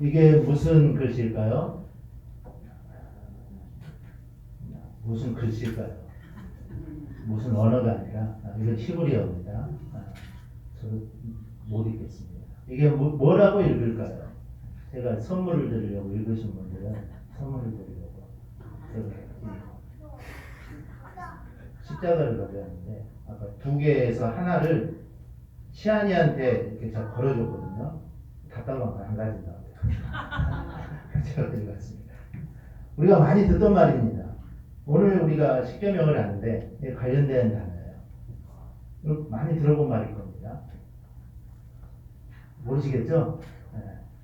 이게 무슨 글씨일까요? 무슨 글씨일까요? 무슨 언어가 아니라 이건 히브리어입니다. 저도 못 읽겠습니다. 이게 뭐라고 읽을까요? 제가 선물을 드리려고 읽으신 분들은 선물을 드리려고 십자가를 가져왔는데 아까 두 개에서 하나를 시안이한테 이렇게 제가 걸어줬거든요. 답답한 거 안 가진다고 제가 들어갔습니다. 우리가 많이 듣던 말입니다. 오늘 우리가 십계명을 하는데 관련된 단어예요. 많이 들어본 말일 겁니다. 모르시겠죠?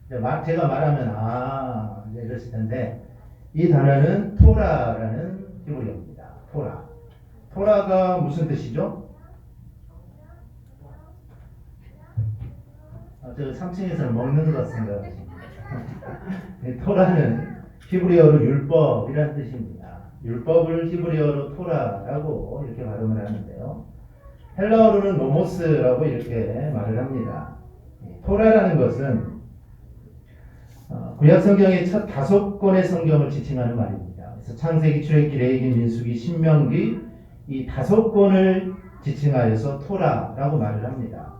제가 말하면 이제 이러실 텐데 이 단어는 토라라는 히브리어입니다. 토라가 무슨 뜻이죠? 저 3층에서는 먹는 것 생각하십니다. 토라는 히브리어로 율법이라는 뜻입니다. 율법을 히브리어로 토라라고 이렇게 발음을 하는데요. 헬라어로는 노모스라고 이렇게 말을 합니다. 토라라는 것은 구약 성경의 첫 5권의 성경을 지칭하는 말입니다. 그래서 창세기, 출애굽기, 레위기, 민수기, 신명기 이 5권을 지칭하여서 토라라고 말을 합니다.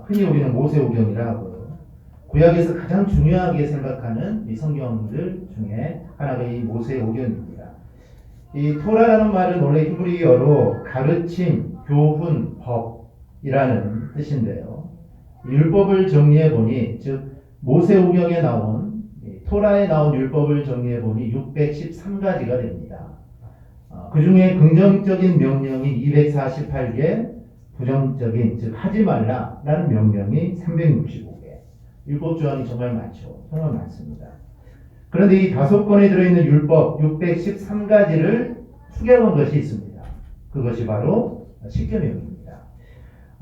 흔히 우리는 모세오경이라 하고요. 구약에서 가장 중요하게 생각하는 이 성경들 중에 하나가 이 모세오경입니다. 이 토라라는 말은 원래 히브리어로 가르침, 교훈, 법이라는 뜻인데요. 율법을 정리해 보니, 즉 모세오경에 나온 토라에 나온 율법을 정리해 보니 613가지가 됩니다. 그 중에 긍정적인 명령이 248개, 부정적인, 즉 하지 말라라는 명령이 365개. 율법 조항이 정말 많죠. 정말 많습니다. 그런데 이 5권에 들어있는 율법 613가지를 축약한 것이 있습니다. 그것이 바로 십계명입니다.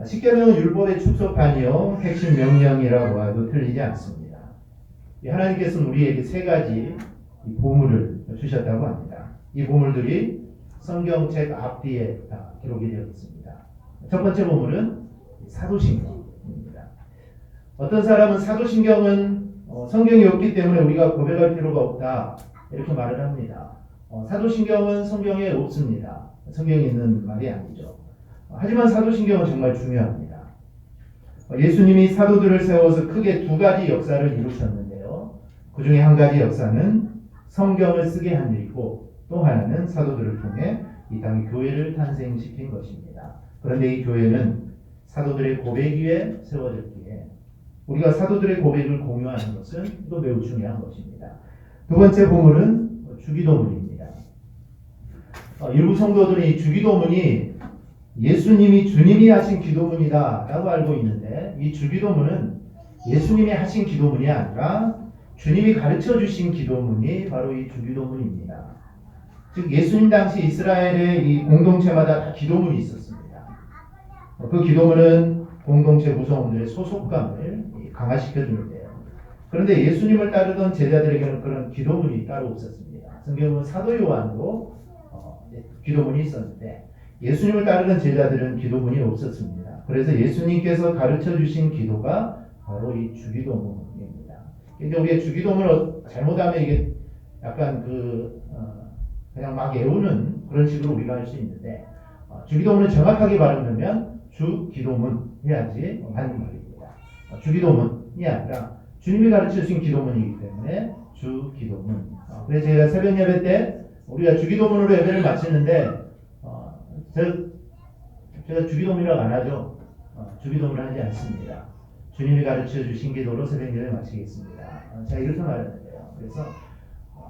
십계명은 율법의 축소판이요 핵심 명령이라고 해도 틀리지 않습니다. 하나님께서는 우리에게 3가지 보물을 주셨다고 합니다. 이 보물들이 성경책 앞뒤에 다 기록이 되어 있습니다. 첫 번째 보물은 사도신경입니다. 어떤 사람은 사도신경은 성경이 없기 때문에 우리가 고백할 필요가 없다 이렇게 말을 합니다. 사도신경은 성경에 없습니다. 성경에 있는 말이 아니죠. 하지만 사도신경은 정말 중요합니다. 예수님이 사도들을 세워서 크게 2가지 역사를 이루셨는데요. 그 중에 한 가지 역사는 성경을 쓰게 한 일이고 또 하나는 사도들을 통해 이 땅에 교회를 탄생시킨 것입니다. 그런데 이 교회는 사도들의 고백 위에 세워졌기에 우리가 사도들의 고백을 공유하는 것은 또 매우 중요한 것입니다. 두 번째 보물은 주기도문입니다. 일부 성도들이 주기도문이 예수님이 주님이 하신 기도문이다 라고 알고 있는데 이 주기도문은 예수님이 하신 기도문이 아니라 주님이 가르쳐 주신 기도문이 바로 이 주기도문입니다. 즉 예수님 당시 이스라엘의 이 공동체마다 다 기도문이 있었습니다. 그 기도문은 공동체 구성원들의 소속감을 강화시켜 주는데요. 그런데 예수님을 따르던 제자들에게는 그런 기도문이 따로 없었습니다. 성경은 사도 요한도 기도문이 있었는데 예수님을 따르던 제자들은 기도문이 없었습니다. 그래서 예수님께서 가르쳐 주신 기도가 바로 이 주기도문입니다. 근데 우리가 주기도문을 잘못하면 이게 약간 그냥 막 외우는 그런 식으로 우리가 할 수 있는데 주기도문을 정확하게 발음하면 주기도문 해야지 맞는 말입니다. 주기도문이 아니라 주님이 가르쳐 주신 기도문이기 때문에 주기도문. 그래서 제가 새벽 예배 때 우리가 주기도문으로 예배를 마치는데 제가 주기도문이라고 안 하죠. 주기도문을 하지 않습니다. 주님이 가르쳐 주신 기도로 새벽 예배를 마치겠습니다. 제가 이렇게 말했는데요. 그래서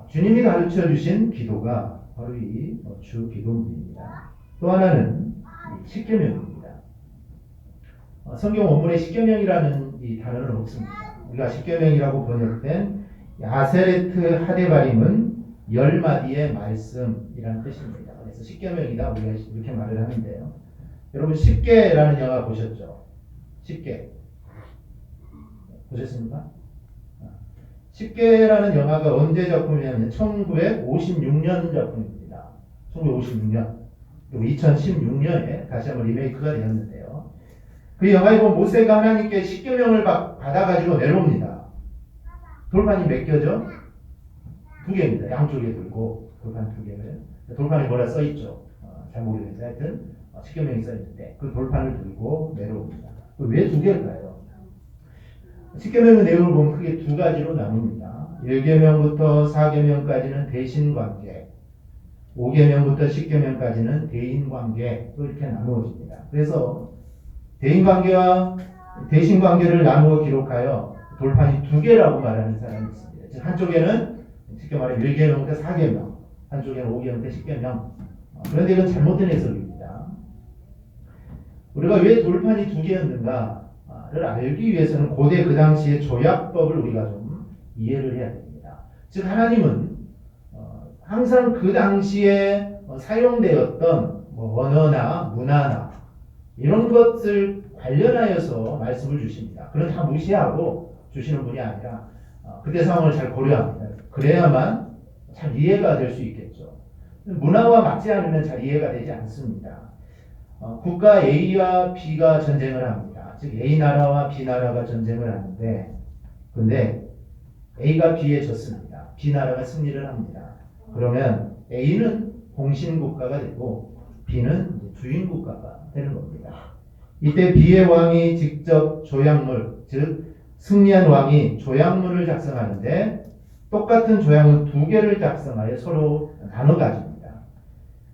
주님이 가르쳐 주신 기도가 바로 이 주기도문입니다. 또 하나는 십계명입니다. 성경 원문에 십계명이라는 이 단어는 없습니다. 우리가 십계명이라고 번역된 야세레트 하데바림은 10마디의 말씀이라는 뜻입니다. 그래서 십계명이다 우리가 이렇게 말을 하는데요. 여러분 십계라는 영화 보셨죠? 십계 보셨습니까? 십계라는 영화가 언제 작품이냐면 1956년 작품입니다. 1956년 그리고 2016년에 다시 한번 리메이크가 되었는데요. 그 영화에 보면 모세가 하나님께 십계명을 받아가지고 내려옵니다. 돌판이 몇 개죠? 두 개입니다. 양쪽에 들고 돌판 두 개를. 돌판에 뭐라 써 있죠? 잘 모르겠어요. 하여튼 십계명이 써 있는데 그 돌판을 들고 내려옵니다. 왜 두 개일까요? 십계명의 내용을 보면 크게 두 가지로 나눕니다. 1계명부터 4계명까지는 대신관계, 5계명부터 10계명까지는 대인관계 이렇게 나누어집니다. 그래서 대인관계와 대신관계를 나누어 기록하여 돌판이 두 개라고 말하는 사람이 있습니다. 즉 한쪽에는 쉽게 말해 1계명부터 4계명, 한쪽에는 5계명부터 10계명. 그런데 이건 잘못된 해석입니다. 우리가 왜 돌판이 두 개였는가를 알기 위해서는 고대 그 당시의 조약법을 우리가 좀 이해를 해야 됩니다. 즉 하나님은 항상 그 당시에 사용되었던 언어나 문화나 이런 것을 관련하여서 말씀을 주십니다. 그건 다 무시하고 주시는 분이 아니라 그때 상황을 잘 고려합니다. 그래야만 잘 이해가 될 수 있겠죠. 문화와 맞지 않으면 잘 이해가 되지 않습니다. 국가 A와 B가 전쟁을 합니다. 즉 A 나라와 B 나라가 전쟁을 하는데 근데 A가 B에 졌습니다. B 나라가 승리를 합니다. 그러면 A는 공신국가가 되고 B는 주인국가가 되는 겁니다. 이때 B의 왕이 직접 조약물, 즉 승리한 왕이 조약물을 작성하는데 똑같은 조약문 두 개를 작성하여 서로 나눠 가집니다.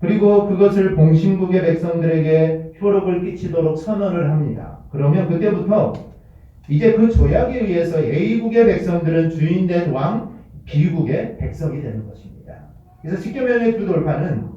그리고 그것을 공신국의 백성들에게 효력을 끼치도록 선언을 합니다. 그러면 그때부터 이제 그 조약에 의해서 A국의 백성들은 주인된 왕, B국의 백성이 되는 것입니다. 그래서 십계명의 두 돌판은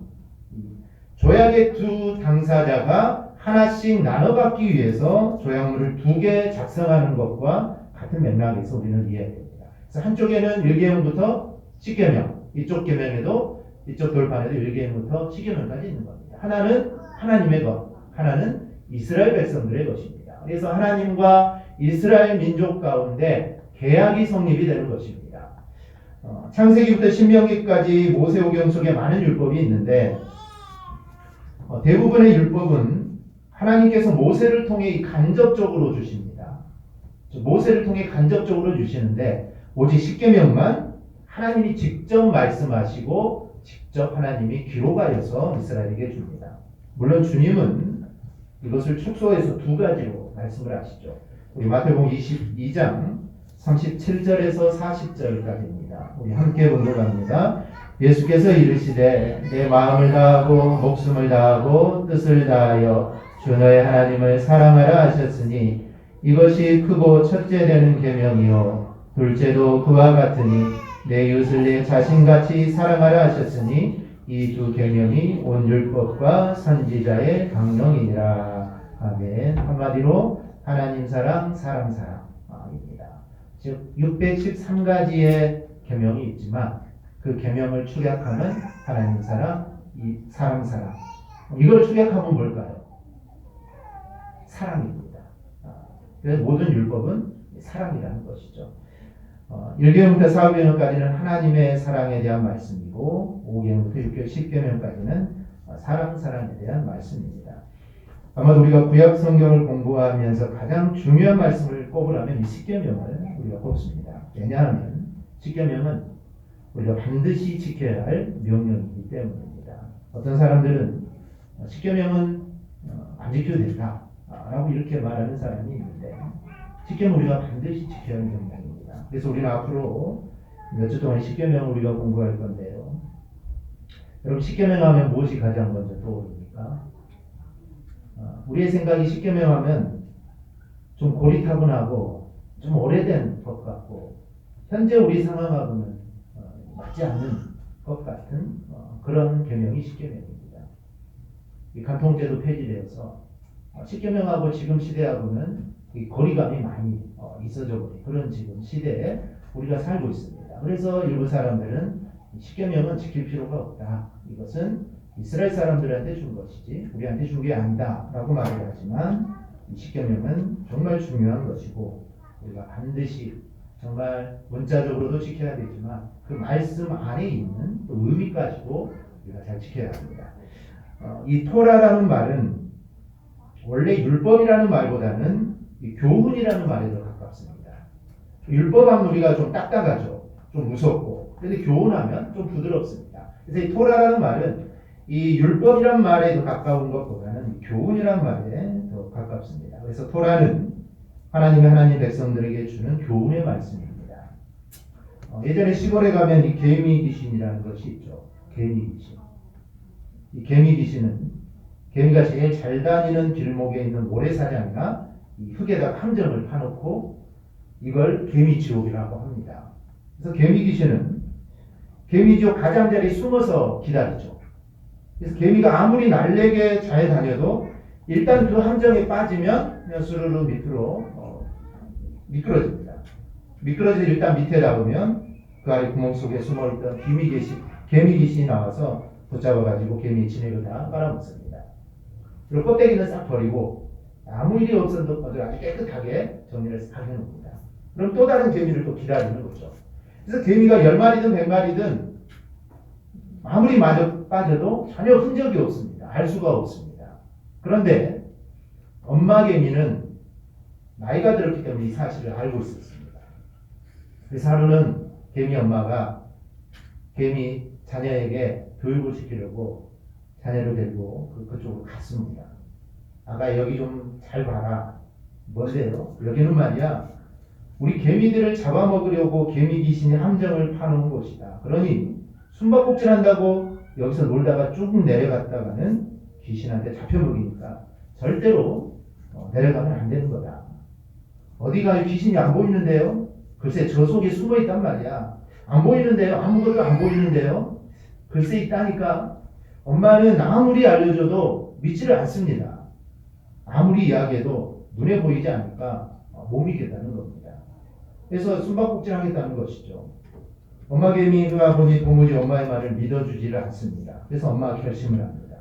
조약의 두 당사자가 하나씩 나눠받기 위해서 조약물을 두 개 작성하는 것과 같은 맥락에서 우리는 이해해야 됩니다. 그래서 한쪽에는 1계명부터 10계명, 이쪽 계명에도 이쪽 돌판에도 1계명부터 10계명까지 있는 겁니다. 하나는 하나님의 것, 하나는 이스라엘 백성들의 것입니다. 그래서 하나님과 이스라엘 민족 가운데 계약이 성립이 되는 것입니다. 창세기부터 신명기까지 모세오경 속에 많은 율법이 있는데 대부분의 율법은 하나님께서 모세를 통해 간접적으로 주십니다. 모세를 통해 간접적으로 주시는데 오직 십계명만 하나님이 직접 말씀하시고 직접 하나님이 기록하여서 이스라엘에게 줍니다. 물론 주님은 이것을 축소해서 두 가지로 말씀을 하시죠. 우리 마태복음 22장 37절에서 40절까지입니다. 우리 함께 봉독합니다. 예수께서 이르시되 내 마음을 다하고 목숨을 다하고 뜻을 다하여 주 너의 하나님을 사랑하라 하셨으니 이것이 크고 첫째 되는 계명이요 둘째도 그와 같으니 내 이웃을 내 자신같이 사랑하라 하셨으니 이 두 계명이 온 율법과 선지자의 강령이니라. 아멘. 한마디로 하나님 사랑, 사람 사랑입니다. 즉 613가지의 계명이 있지만 그 계명을 축약하면 하나님 사랑, 이 사람 사랑. 이걸 축약하면 뭘까요? 사랑입니다. 그래서 모든 율법은 사랑이라는 것이죠. 1계명부터 4계명까지는 하나님의 사랑에 대한 말씀이고 5계명부터 10계명까지는 사랑에 대한 말씀입니다. 아마도 우리가 구약 성경을 공부하면서 가장 중요한 말씀을 꼽으라면 이 10계명을 우리가 꼽습니다. 왜냐하면 10계명은 우리가 반드시 지켜야 할 명령이기 때문입니다. 어떤 사람들은 10계명은 안 지켜도 된다라고 이렇게 말하는 사람이 있는데 10계명 우리가 반드시 지켜야 할 명령입니다. 그래서 우리는 앞으로 몇 주 동안 10계명을 우리가 공부할 건데요. 여러분 10계명 하면 무엇이 가장 먼저 떠오릅니까? 우리의 생각이 10계명 하면 좀 고리타분하고 좀 오래된 것 같고 현재 우리 상황하고는 맞지 않는 것 같은 그런 계명이 10계명입니다. 이 간통죄도 폐지되어서 10계명하고 지금 시대하고는 이 거리감이 많이 있어져 버린 그런 지금 시대에 우리가 살고 있습니다. 그래서 일부 사람들은 10계명은 지킬 필요가 없다. 이것은 이스라엘 사람들한테 준 것이지 우리한테 준 게 아니다 라고 말을 하지만 이 10계명은 정말 중요한 것이고 우리가 반드시 정말 문자적으로도 지켜야 되지만 그 말씀 안에 있는 또 의미까지도 우리가 잘 지켜야 합니다. 이 토라라는 말은 원래 율법이라는 말보다는 이 교훈이라는 말에 더 가깝습니다. 율법하면 우리가 좀 딱딱하죠. 좀 무섭고. 근데 교훈하면 좀 부드럽습니다. 그래서 이 토라라는 말은 이 율법이란 말에 더 가까운 것보다는 교훈이란 말에 더 가깝습니다. 그래서 토라는 하나님 백성들에게 주는 교훈의 말씀입니다. 예전에 시골에 가면 이 개미 귀신이라는 것이 있죠. 개미 귀신. 이 개미 귀신은 개미가 제일 잘 다니는 길목에 있는 모래사장이나 이 흙에다 함정을 파놓고 이걸 개미지옥이라고 합니다. 그래서 개미 귀신은 개미지옥 가장자리에 숨어서 기다리죠. 그래서 개미가 아무리 날래게 잘 다녀도 일단 그 함정에 빠지면 그냥 스르르 밑으로 미끄러집니다. 미끄러져서 일단 밑에 닿으면 그 아래 구멍 속에 숨어있던 개미 귀신이 나와서 붙잡아가지고 개미의 진액을 다 빨아먹습니다. 그리고 껍데기는 싹 버리고 아무 일이 없어도 아주 깨끗하게 정리를 싹 해놓습니다. 그럼 또 다른 개미를 또 기다리는 거죠. 그래서 개미가 10마리든 100마리든 아무리 빠져도 전혀 흔적이 없습니다. 알 수가 없습니다. 그런데 엄마 개미는 나이가 들었기 때문에 이 사실을 알고 있었습니다. 그래서 하루는 개미 엄마가 개미 자녀에게 교육을 시키려고 자녀를 데리고 그쪽으로 갔습니다. 아가 여기 좀 잘 봐라. 뭔데요? 여기는 말이야 우리 개미들을 잡아먹으려고 개미 귀신이 함정을 파놓은 곳이다. 그러니 숨바꼭질한다고 여기서 놀다가 쭉 내려갔다가는 귀신한테 잡혀먹으니까 절대로 내려가면 안 되는 거다. 어디가 귀신이 안 보이는데요? 글쎄 저 속에 숨어 있단 말이야. 안 보이는데요? 아무것도 안 보이는데요? 글쎄 있다니까. 엄마는 아무리 알려줘도 믿지를 않습니다. 아무리 이야기해도 눈에 보이지 않으니까 못 믿겠다는 겁니다. 그래서 숨바꼭질 하겠다는 것이죠. 엄마 개미가 보니 도무지 엄마의 말을 믿어주지를 않습니다. 그래서 엄마가 결심을 합니다.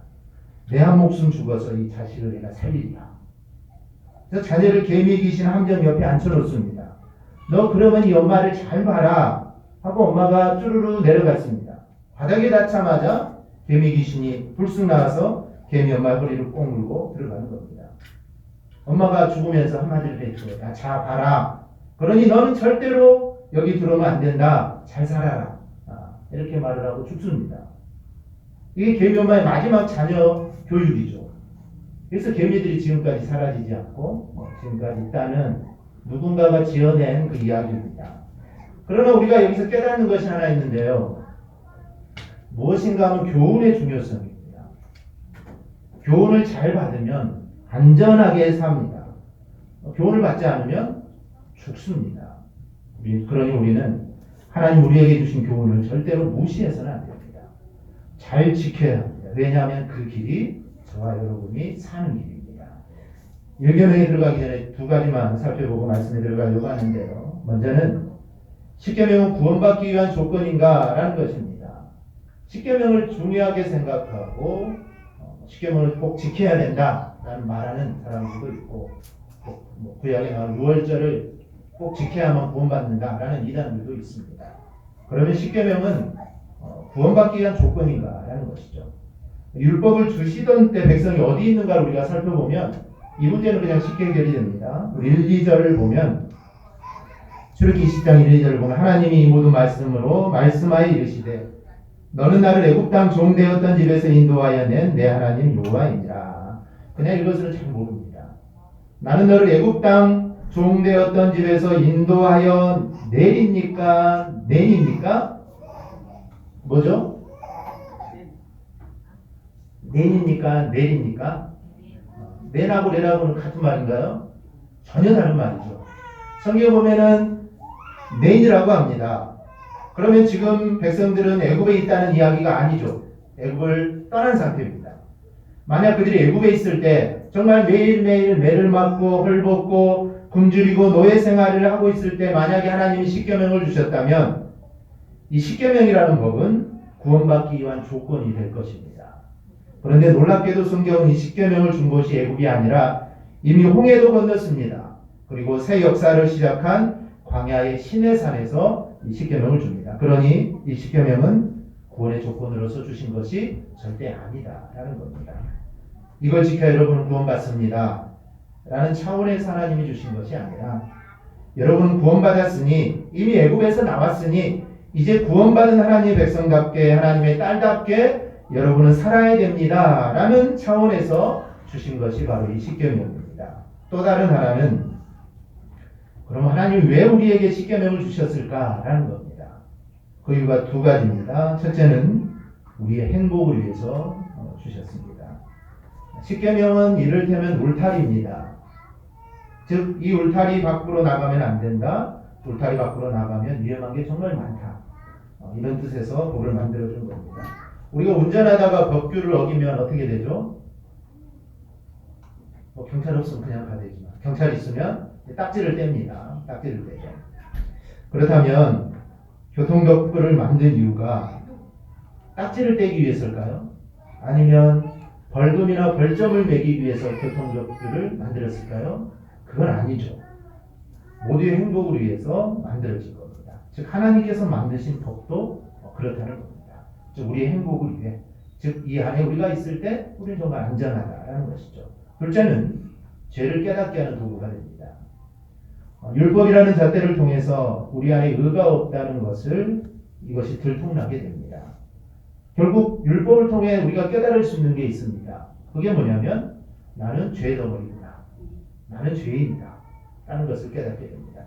내 한 목숨 죽어서 이 자식을 내가 살리리라. 그래서 자녀를 개미 귀신 함정 옆에 앉혀놓습니다. 너 그러면 이 엄마를 잘 봐라 하고 엄마가 쭈루루 내려갔습니다. 바닥에 닿자마자 개미 귀신이 불쑥 나와서 개미 엄마의 허리를 꼭 물고 들어가는 겁니다. 엄마가 죽으면서 한마디를 했죠. 야, 자 봐라. 그러니 너는 절대로 여기 들어오면 안 된다. 잘 살아라. 이렇게 말을 하고 죽습니다. 이게 개미 엄마의 마지막 자녀 교육이죠. 그래서 개미들이 지금까지 사라지지 않고 지금까지 있다는 누군가가 지어낸 그 이야기입니다. 그러나 우리가 여기서 깨닫는 것이 하나 있는데요. 무엇인가 하면 교훈의 중요성입니다. 교훈을 잘 받으면 안전하게 삽니다. 교훈을 받지 않으면 죽습니다. 그러니 우리는 하나님 우리에게 주신 교훈을 절대로 무시해서는 안 됩니다. 잘 지켜야 합니다. 왜냐하면 그 길이 저와 여러분이 사는 길입니다. 일계명에 들어가기 전에 두 가지만 살펴보고 말씀에 들어가려고 하는데요. 먼저는 십계명은 구원받기 위한 조건인가? 라는 것입니다. 십계명을 중요하게 생각하고 십계명을 꼭 지켜야 된다 라는 말하는 사람들도 있고 구약에 나온 유월절을 꼭 지켜야만 구원받는다 라는 이단들도 있습니다. 그러면 십계명은 구원받기 위한 조건인가? 라는 것이죠. 율법을 주시던 때 백성이 어디 있는가를 우리가 살펴보면 이 문제는 그냥 쉽게 해결이 됩니다. 1, 2절을 보면 출애굽기 20장 1, 2절을 보면 하나님이 이 모든 말씀으로 말씀하여 이르시되 너는 나를 애굽 땅 종되었던 집에서 인도하여 낸 내 하나님 여호와이니라. 그냥 이것을 잘 모릅니다. 나는 너를 애굽 땅 종되었던 집에서 인도하여 내립니까? 낸입니까? 뭐죠? 낸입니까? 내립니까? 낸하고 내라고는 같은 말인가요? 전혀 다른 말이죠. 성경에 보면은 낸이라고 합니다. 그러면 지금 백성들은 애굽에 있다는 이야기가 아니죠. 애굽을 떠난 상태입니다. 만약 그들이 애굽에 있을 때 정말 매일매일 매를 맞고 헐벗고 굶주리고 노예 생활을 하고 있을 때 만약에 하나님이 십계명을 주셨다면 이 십계명이라는 법은 구원받기 위한 조건이 될 것입니다. 그런데 놀랍게도 성경은 이 십계명을 준 곳이 애굽이 아니라 이미 홍해도 건넜습니다. 그리고 새 역사를 시작한 광야의 시내산에서 이 십계명을 줍니다. 그러니 이 십계명은 구원의 조건으로서 주신 것이 절대 아니다라는 겁니다. 이걸 지켜 여러분은 구원받습니다 라는 차원에서 하나님이 주신 것이 아니라 여러분은 구원받았으니 이미 애굽에서 나왔으니 이제 구원받은 하나님의 백성답게 하나님의 딸답게 여러분은 살아야 됩니다. 라는 차원에서 주신 것이 바로 이 십계명입니다. 또 다른 하나는 그럼 하나님이 왜 우리에게 십계명을 주셨을까라는 겁니다. 그 이유가 두 가지입니다. 첫째는 우리의 행복을 위해서 주셨습니다. 십계명은 이를테면 울타리입니다. 즉 이 울타리 밖으로 나가면 안 된다. 울타리 밖으로 나가면 위험한 게 정말 많다. 이런 뜻에서 법을 만들어준 겁니다. 우리가 운전하다가 법규를 어기면 어떻게 되죠? 경찰 없으면 그냥 가되지만 경찰 있으면 딱지를 뗍니다. 딱지를 떼죠. 그렇다면 교통법규를 만든 이유가 딱지를 떼기 위해서일까요? 아니면 벌금이나 벌점을 매기기 위해서 교통법규를 만들었을까요? 그건 아니죠. 모두의 행복을 위해서 만들어진 겁니다. 즉 하나님께서 만드신 법도 그렇다는 겁니다. 즉 우리의 행복을 위해, 즉 이 안에 우리가 있을 때 우리는 정말 안전하다라는 것이죠. 둘째는 죄를 깨닫게 하는 도구가 됩니다. 율법이라는 잣대를 통해서 우리 안에 의가 없다는 것을 이것이 들통나게 됩니다. 결국 율법을 통해 우리가 깨달을 수 있는 게 있습니다. 그게 뭐냐면 나는 죄 덩어리구나. 나는 죄인이다. 라는 것을 깨닫게 됩니다.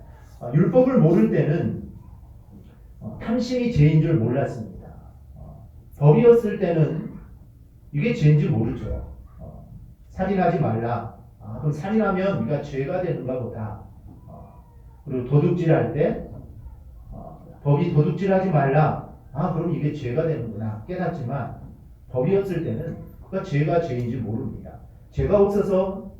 율법을 모를 때는 탐심이 죄인 줄 몰랐습니다. 법이었을 때는 이게 죄인지 모르죠. 살인하지 말라. 그럼 살인하면 네가 죄가 되는가 보다. 그리고 도둑질할 때 법이 도둑질하지 말라. 그럼 이게 죄가 되는구나 깨닫지만 법이었을 때는 그가 죄가 죄인지 모릅니다. 죄가 없어서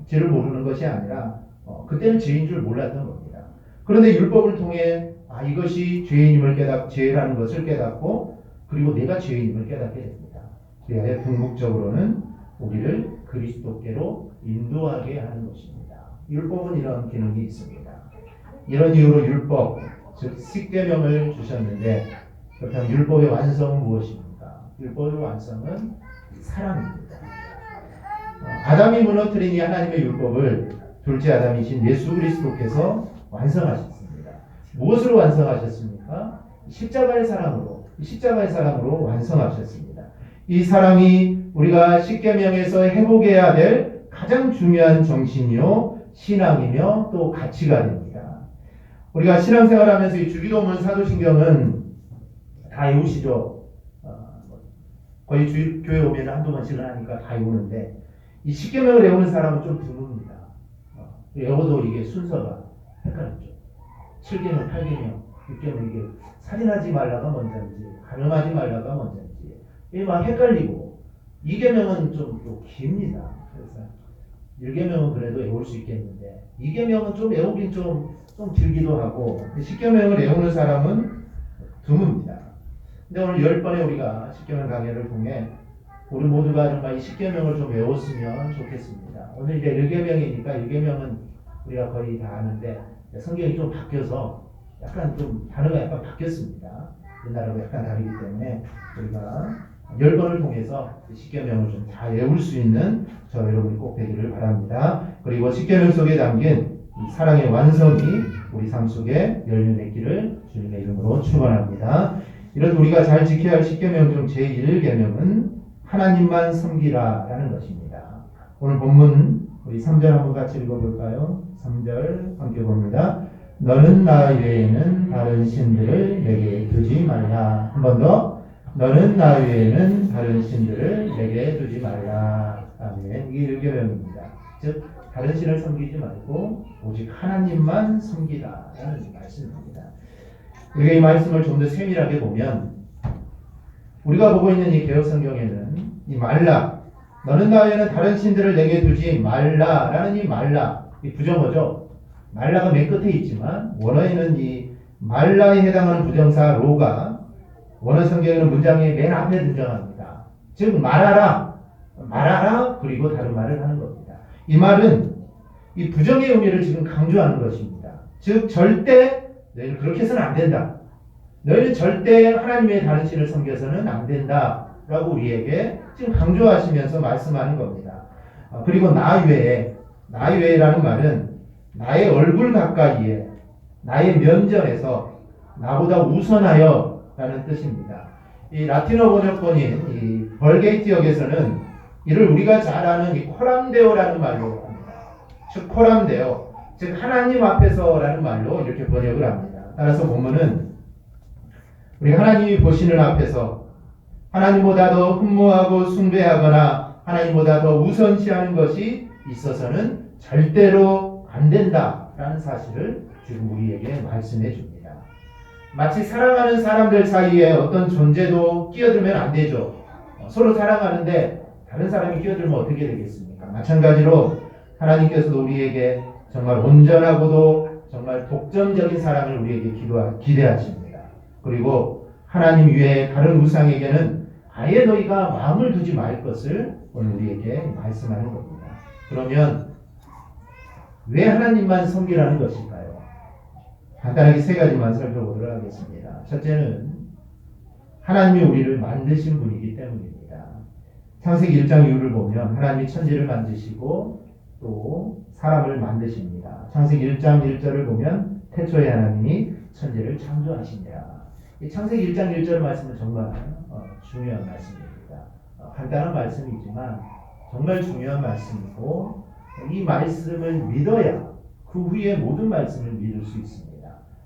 죄를 모르는 것이 아니라 그때는 죄인 줄 몰랐던 겁니다. 그런데 율법을 통해 이것이 죄인임을 죄라는 것을 깨닫고 그리고 내가 죄인임을 깨닫게 됩니다. 그래야 궁극적으로는 우리를 그리스도께로 인도하게 하는 것입니다. 율법은 이런 기능이 있습니다. 이런 이유로 율법, 즉 십계명을 주셨는데 그렇다면 율법의 완성은 무엇입니까? 율법의 완성은 사랑입니다. 아담이 무너뜨린 이 하나님의 율법을 둘째 아담이신 예수 그리스도께서 완성하셨습니다. 무엇으로 완성하셨습니까? 십자가의 사랑으로 완성하셨습니다. 이 사랑이 우리가 십계명에서 회복해야 될 가장 중요한 정신이요 신앙이며 또 가치가 됩니다. 우리가 신앙생활하면서 이 주기도문 사도신경은 다 외우시죠. 거의 교회 오면 한두 번씩은 하니까 다 외우는데 이 십계명을 외우는 사람은 좀 드뭅니다. 외워도 이게 순서가 헷갈리죠. 7계명, 8계명, 6계명 이게 살인하지 말라가 먼저인지 간음하지 말라가 먼저인지 이게 막 헷갈리고 2계명은 좀 또 깁니다. 그래서 1계명은 그래도 외울 수 있겠는데 2계명은 좀 외우긴 좀 길기도 하고 10계명을 외우는 사람은 드뭅니다. 근데 오늘 10번의 우리가 십계명 강해를 통해 우리 모두가 정말 이 십계명을 좀 외웠으면 좋겠습니다. 오늘 이제 1계명이니까 1계명은 우리가 거의 다 아는데 성경이 좀 바뀌어서 약간 좀 단어가 약간 바뀌었습니다. 옛날하고 약간 다르기 때문에 우리가 10번을 통해서 십계명을 좀 다 외울 수 있는 저 여러분이 꼭 되기를 바랍니다. 그리고 십계명 속에 담긴 이 사랑의 완성이 우리 삶 속에 열매 맺기를 주님의 이름으로 축원합니다. 이런 우리가 잘 지켜야 할 십계명 중 제1계명은 하나님만 섬기라라는 것입니다. 오늘 본문 우리 3절 한번 같이 읽어볼까요? 3절 함께 봅니다. 너는 나 외에는 다른 신들을 내게 두지 말라. 한 번 더. 너는 나 외에는 다른 신들을 내게 두지 말라. 아멘. 이게 1계명입니다. 즉 다른 신을 섬기지 말고 오직 하나님만 섬기라라는 말씀입니다. 우리가 이 말씀을 좀 더 세밀하게 보면 우리가 보고 있는 이 개역성경에는 이 말라, 너는 나 외에는 다른 신들을 내게 두지 말라라는 이 말라, 이 부정어죠. 말라가 맨 끝에 있지만 원어에는 이 말라에 해당하는 부정사 로가 원어 성경에는 문장의 맨 앞에 등장합니다. 즉 말하라 그리고 다른 말을 하는 겁니다. 이 말은 이 부정의 의미를 지금 강조하는 것입니다. 즉 절대 너희는 그렇게 해서는 안 된다. 너희는 절대 하나님의 다른 신을 섬겨서는 안 된다 라고 우리에게 지금 강조하시면서 말씀하는 겁니다. 그리고 나 외에라는 말은 나의 얼굴 가까이에 나의 면전에서 나보다 우선하여 라는 뜻입니다. 이 라틴어 번역본인 이 벌게이트 역에서는 이를 우리가 잘 아는 이 코람데오라는 말로 합니다. 즉 코람데오, 즉 하나님 앞에서라는 말로 이렇게 번역을 합니다. 따라서 보면은 우리 하나님이 보시는 앞에서 하나님보다 더 흠모하고 숭배하거나 하나님보다 더 우선시하는 것이 있어서는 절대로 안 된다라는 사실을 지금 우리에게 말씀해 줍니다. 마치 사랑하는 사람들 사이에 어떤 존재도 끼어들면 안 되죠. 서로 사랑하는데 다른 사람이 끼어들면 어떻게 되겠습니까? 마찬가지로 하나님께서도 우리에게 정말 온전하고도 정말 독점적인 사랑을 우리에게 기대하십니다. 그리고 하나님 외에 다른 우상에게는 아예 너희가 마음을 두지 말 것을 오늘 우리에게 말씀하는 겁니다. 그러면 왜 하나님만 섬기라는 것일까요? 간단하게 세 가지만 살펴보도록 하겠습니다. 첫째는 하나님이 우리를 만드신 분이기 때문입니다. 창세기 1장 이후를 보면 하나님이 천지를 만드시고 또 사람을 만드십니다. 창세기 1장 1절을 보면 태초에 하나님이 천지를 창조하시니라. 이 창세기 1장 1절 말씀은 정말 중요한 말씀입니다. 간단한 말씀이지만 정말 중요한 말씀이고 이 말씀을 믿어야 그 후에 모든 말씀을 믿을 수 있습니다.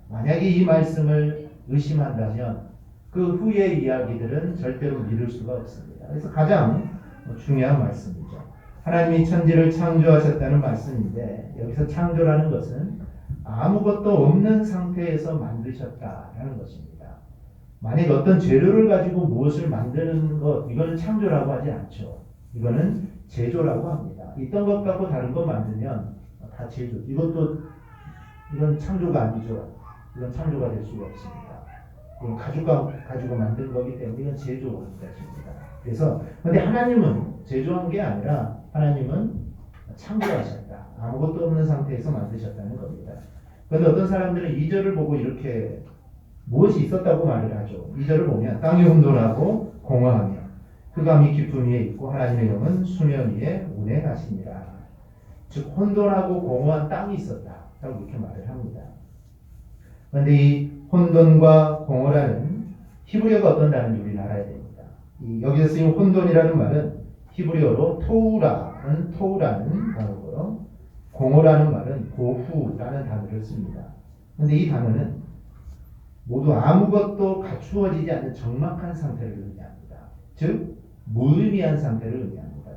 만약에 이 말씀을 의심한다면 그 후의 이야기들은 절대로 믿을 수가 없습니다. 그래서 가장 중요한 말씀이죠. 하나님이 천지를 창조하셨다는 말씀인데 여기서 창조라는 것은 아무것도 없는 상태에서 만드셨다라는 것입니다. 만약 어떤 재료를 가지고 무엇을 만드는 것, 이거는 창조라고 하지 않죠. 이거는 제조라고 합니다. 있던 것 갖고 다른 것 만들면 다 제조. 이건 창조가 아니죠. 이건 창조가 될 수가 없습니다. 이건 가지고 만든 거기 때문에 이건 제조인 것입니다. 그래서 근데 하나님은 제조한 게 아니라 하나님은 창조하셨다. 아무것도 없는 상태에서 만드셨다는 겁니다. 그런데 어떤 사람들은 2절을 보고 이렇게 무엇이 있었다고 말을 하죠. 2절을 보면 땅이 혼돈하고 공허하며 흑암이 깊음 위에 있고 하나님의 영은 수면 위에 운행하시니라. 즉 혼돈하고 공허한 땅이 있었다라고 이렇게 말을 합니다. 그런데 이 혼돈과 공허라는 히브리어가 어떤 단어인지 우리는 알아야 됩니다. 여기서 쓰인 혼돈이라는 말은 히브리어로 토우라는 단어고요. 공허라는 말은 고후라는 단어를 씁니다. 그런데 이 단어는 모두 아무것도 갖추어지지 않는 적막한 상태를 의미합니다. 즉 무의미한 상태를 의미합니다.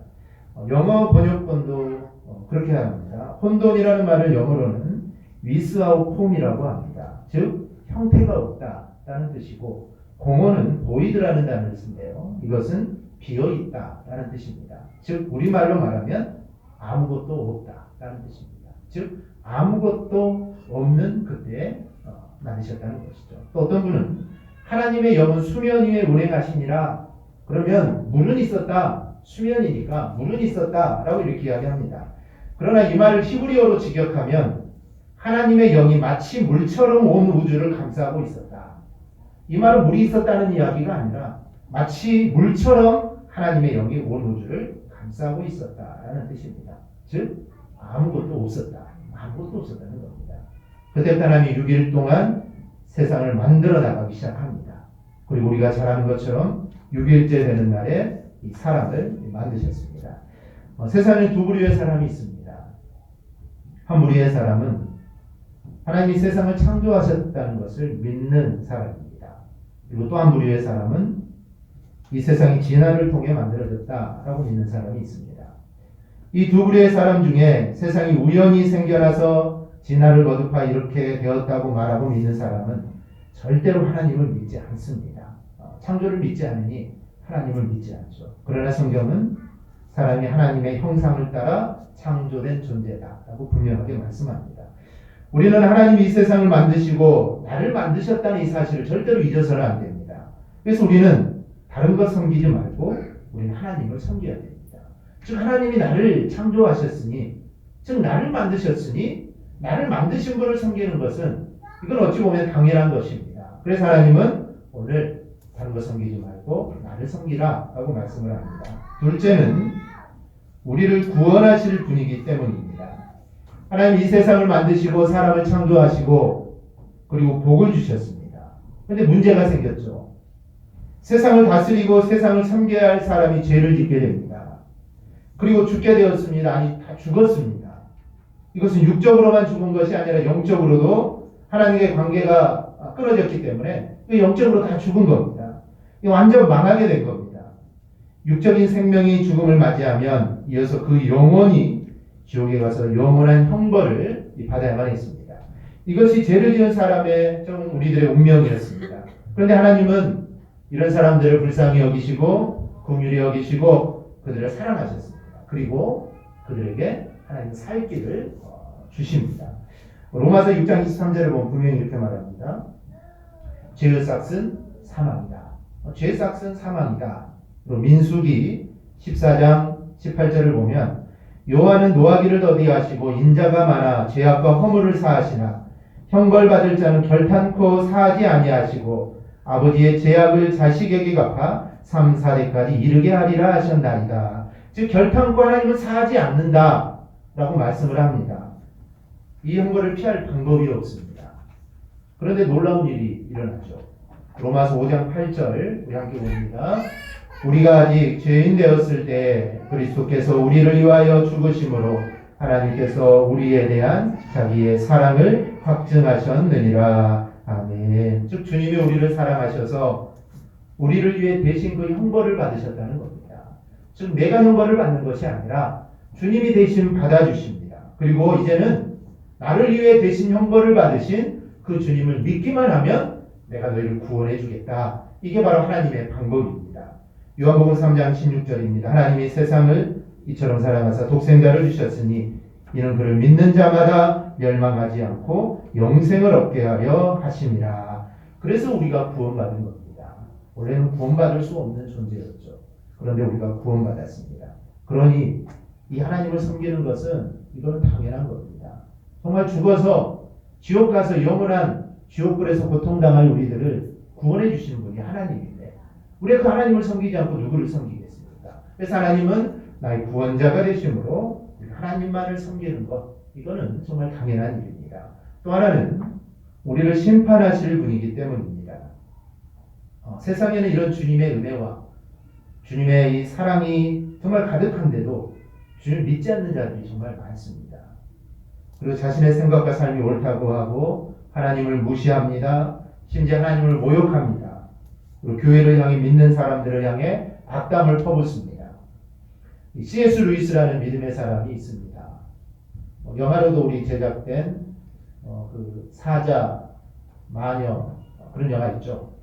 영어 번역본도 그렇게 합니다. 혼돈이라는 말을 영어로는 without form이라고 합니다. 즉 형태가 없다라는 뜻이고 공허는 void라는 단어를 쓴대요. 이것은 비어있다라는 뜻입니다. 즉 우리말로 말하면 아무것도 없다라는 뜻입니다. 즉 아무것도 없는 그때에 만드셨다는 것이죠. 또 어떤 분은 하나님의 영은 수면 위에 운행하시니라. 그러면 물은 있었다. 수면이니까 물은 있었다라고 이렇게 이야기합니다. 그러나 이 말을 히브리어로 직역하면 하나님의 영이 마치 물처럼 온 우주를 감싸고 있었다. 이 말은 물이 있었다는 이야기가 아니라 마치 물처럼 하나님의 영이 온 우주를 감싸고 있었다라는 뜻입니다. 즉 아무것도 없었다. 아무것도 없었다는 겁니다. 그때부터 하나님이 6일 동안 세상을 만들어 나가기 시작합니다. 그리고 우리가 잘 아는 것처럼 6일째 되는 날에 이 사람을 만드셨습니다. 세상에 두 부류의 사람이 있습니다. 한 부류의 사람은 하나님이 세상을 창조하셨다는 것을 믿는 사람입니다. 그리고 또 한 부류의 사람은 이 세상이 진화를 통해 만들어졌다라고 믿는 사람이 있습니다. 이 두 부류의 사람 중에 세상이 우연히 생겨나서 진화를 거듭하 이렇게 되었다고 말하고 믿는 사람은 절대로 하나님을 믿지 않습니다. 창조를 믿지 않으니 하나님을 믿지 않죠. 그러나 성경은 사람이 하나님의 형상을 따라 창조된 존재다라고 분명하게 말씀합니다. 우리는 하나님이 이 세상을 만드시고 나를 만드셨다는 이 사실을 절대로 잊어서는 안 됩니다. 그래서 우리는 다른 것 섬기지 말고 우리는 하나님을 섬겨야 됩니다. 즉 하나님이 나를 창조하셨으니 즉 나를 만드셨으니 나를 만드신 분을 섬기는 것은 이건 어찌 보면 당연한 것입니다. 그래서 하나님은 오늘 다른 것 섬기지 말고 나를 섬기라 라고 말씀을 합니다. 둘째는 우리를 구원하실 분이기 때문입니다. 하나님 이 세상을 만드시고 사람을 창조하시고 그리고 복을 주셨습니다. 그런데 문제가 생겼죠. 세상을 다스리고 세상을 섬겨야 할 사람이 죄를 짓게 됩니다. 그리고 죽게 되었습니다. 아니, 다 죽었습니다. 이것은 육적으로만 죽은 것이 아니라 영적으로도 하나님의 관계가 끊어졌기 때문에 영적으로 다 죽은 겁니다. 완전 망하게 된 겁니다. 육적인 생명이 죽음을 맞이하면 이어서 그 영혼이 지옥에 가서 영원한 형벌을 받아야만 했습니다. 이것이 죄를 지은 사람의 좀 우리들의 운명이었습니다. 그런데 하나님은 이런 사람들을 불쌍히 여기시고 긍휼히 여기시고 그들을 사랑하셨습니다. 그리고 그들에게 하나님 살 길을 주십니다. 로마서 6장 23절을 보면 분명히 이렇게 말합니다. 죄의 삭은 사망이다. 죄의 삭은 사망이다. 그리고 민수기 14장 18절을 보면 여호와는 노하기를 더디하시고 인자가 많아 죄악과 허물을 사하시나 형벌받을 자는 결탄코 사하지 아니하시고 아버지의 죄악을 자식에게 갚아 3, 4대까지 이르게 하리라 하셨나이다. 즉 결탄코 하나님은 사하지 않는다 라고 말씀을 합니다. 이 형벌을 피할 방법이 없습니다. 그런데 놀라운 일이 일어나죠. 로마서 5장 8절 우리 함께 봅니다. 우리가 아직 죄인 되었을 때 그리스도께서 우리를 위하여 죽으심으로 하나님께서 우리에 대한 자기의 사랑을 확증하셨느니라. 아멘. 즉 주님이 우리를 사랑하셔서 우리를 위해 대신 그 형벌을 받으셨다는 겁니다. 즉 내가 형벌을 받는 것이 아니라 주님이 대신 받아주십니다. 그리고 이제는 나를 위해 대신 형벌을 받으신 그 주님을 믿기만 하면 내가 너희를 구원해 주겠다. 이게 바로 하나님의 방법입니다. 요한복음 3장 16절입니다. 하나님이 세상을 이처럼 사랑하사 독생자를 주셨으니 이는 그를 믿는 자마다 멸망하지 않고 영생을 얻게 하려 하심이라. 그래서 우리가 구원받은 겁니다. 원래는 구원받을 수 없는 존재였죠. 그런데 우리가 구원받았습니다. 그러니 이 하나님을 섬기는 것은 이거는 당연한 겁니다. 정말 죽어서 지옥 가서 영원한 지옥불에서 고통당할 우리들을 구원해 주시는 분이 하나님인데 우리가 그 하나님을 섬기지 않고 누구를 섬기겠습니까? 그래서 하나님은 나의 구원자가 되심으로 하나님만을 섬기는 것, 이거는 정말 당연한 일입니다. 또 하나는 우리를 심판하실 분이기 때문입니다. 세상에는 이런 주님의 은혜와 주님의 이 사랑이 정말 가득한데도 주님을 믿지 않는 자들이 정말 많습니다. 그리고 자신의 생각과 삶이 옳다고 하고 하나님을 무시합니다. 심지어 하나님을 모욕합니다. 그리고 교회를 향해 믿는 사람들을 향해 악담을 퍼붓습니다. C.S. 루이스라는 믿음의 사람이 있습니다. 영화로도 우리 제작된 그 사자, 마녀 그런 영화 있죠.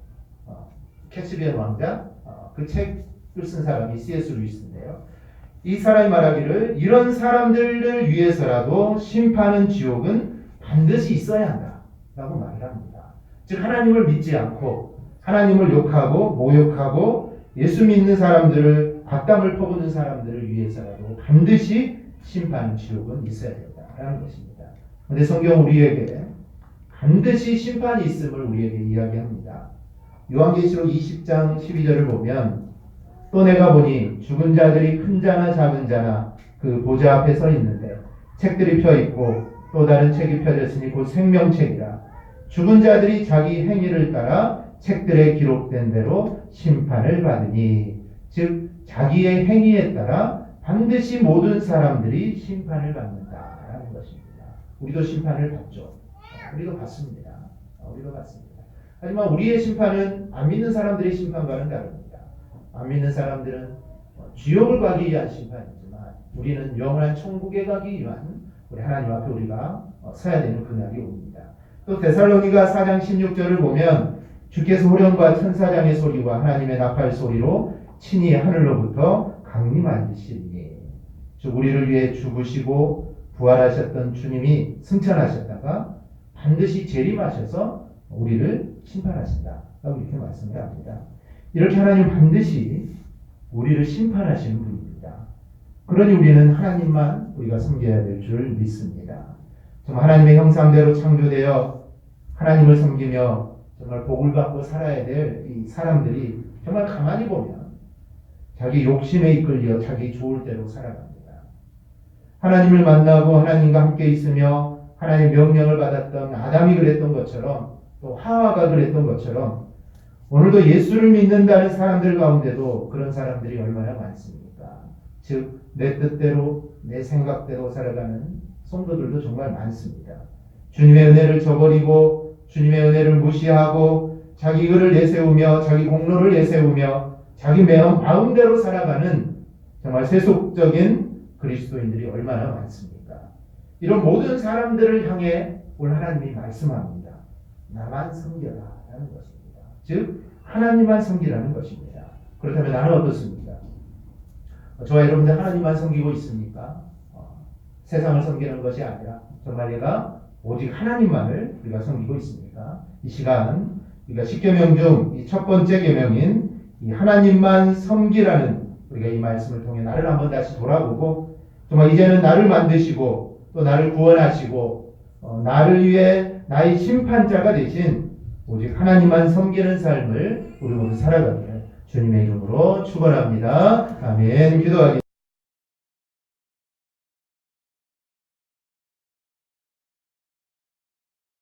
캐치비의 왕자 그 책을 쓴 사람이 C.S. 루이스인데요. 이 사람이 말하기를 이런 사람들을 위해서라도 심판은 지옥은 반드시 있어야 한다 라고 말을 합니다. 즉 하나님을 믿지 않고 하나님을 욕하고 모욕하고 예수 믿는 사람들을 악담을 퍼붓는 사람들을 위해서라도 반드시 심판 지옥은 있어야 된다라는 것입니다. 그런데 성경 우리에게 반드시 심판이 있음을 우리에게 이야기합니다. 요한계시록 20장 12절을 보면 또 내가 보니 죽은 자들이 큰 자나 작은 자나 그 보좌 앞에 서 있는데 책들이 펴 있고 또 다른 책이 펴졌으니 곧 생명책이라. 죽은 자들이 자기 행위를 따라 책들에 기록된 대로 심판을 받으니, 즉 자기의 행위에 따라 반드시 모든 사람들이 심판을 받는다라는 것입니다. 우리도 심판을 받죠. 우리도 받습니다. 우리도 받습니다. 하지만 우리의 심판은 안 믿는 사람들의 심판과는 다릅니다. 안 믿는 사람들은 지옥을 가기 위한 심판이지만 우리는 영원한 천국에 가기 위한 우리 하나님 앞에 우리가 서야 되는 그날이 옵니다. 또 데살로니가 4장 16절을 보면 주께서 호령과 천사장의 소리와 하나님의 나팔 소리로 친히 하늘로부터 강림하시리니, 즉 우리를 위해 죽으시고 부활하셨던 주님이 승천하셨다가 반드시 재림하셔서 우리를 심판하신다 라고 이렇게 말씀을 합니다. 이렇게 하나님 반드시 우리를 심판하시는 분입니다. 그러니 우리는 하나님만 우리가 섬겨야 될 줄 믿습니다. 정말 하나님의 형상대로 창조되어 하나님을 섬기며 정말 복을 받고 살아야 될 이 사람들이 정말 가만히 보면 자기 욕심에 이끌려 자기 좋을 대로 살아갑니다. 하나님을 만나고 하나님과 함께 있으며 하나님의 명령을 받았던 아담이 그랬던 것처럼 또 하와가 그랬던 것처럼 오늘도 예수를 믿는다는 사람들 가운데도 그런 사람들이 얼마나 많습니까? 즉 내 뜻대로 내 생각대로 살아가는 성도들도 정말 많습니다. 주님의 은혜를 저버리고 주님의 은혜를 무시하고 자기 의를 내세우며 자기 공로를 내세우며 자기 마음대로 살아가는 정말 세속적인 그리스도인들이 얼마나 많습니까? 이런 모든 사람들을 향해 오늘 하나님이 말씀합니다. 나만 섬겨라 라는 것입니다. 즉 하나님만 섬기라는 것입니다. 그렇다면 나는 어떻습니까? 저와 여러분들 하나님만 섬기고 있습니까? 세상을 섬기는 것이 아니라 정말 내가 오직 하나님만을 우리가 섬기고 있습니까? 이 시간 우리가 10계명 중 이 첫 번째 계명인 이 하나님만 섬기라는 우리가 이 말씀을 통해 나를 한번 다시 돌아보고 정말 이제는 나를 만드시고 또 나를 구원하시고 나를 위해 나의 심판자가 되신 오직 하나님만 섬기는 삶을 우리 모두 살아가기를 주님의 이름으로 축원합니다. 아멘. 기도하겠습니다.